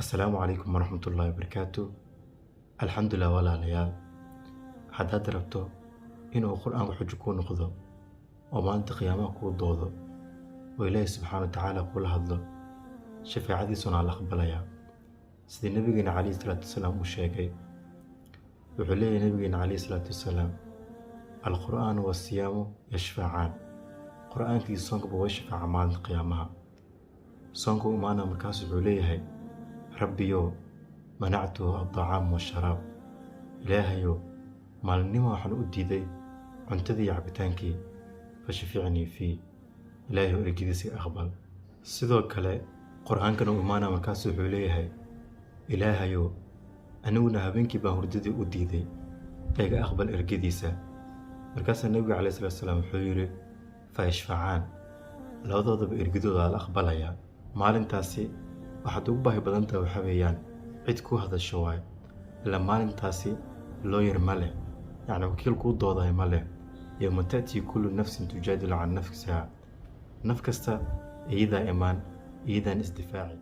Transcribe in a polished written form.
السلام عليكم ورحمة الله وبركاته. الحمد لله ولا ليال حداد ربطو إنه القرآن حج كون نقضه وما أنت قيامه كون ضوضه وإلهي سبحانه وتعالى قول هذا شفاعتي صنع الأخباليا سيدي نبينا عليه الصلاة والسلام وشاكي وعليه نبينا عليه الصلاة والسلام القرآن والصيام يشفعان قرآن كي صنق بوشفع مع القيامة صنق أمانا مكاسب عليه ربيو منعته الطعام والشراب إلهيو مالنما وحن أديدي عنتدي عبتانكي فشفعني فيه إلهيو إرجديسي أقبل sidoo kale qur-aankan uu imaana markaas wuxuu leeyahay ilaahayo aniguna habeenkii baan hurdadii u diiday eega aqbal ergadiisa markaas nabiga calayhi salaatu wasalaam wuxuu yiri faashfacaan labadoodaba ergadooda la aqbalaya maalintaasi waxaad ugu baahi badan tahay waxa weeyaan cid ku hadasho waay ila maalintaasi lawyer ma leh yani wakiil ku dooday ma leh yawma ta'ti kullu nafsin tujadilu an nafsiha naf kasta إذا إيمان إذا استفاعي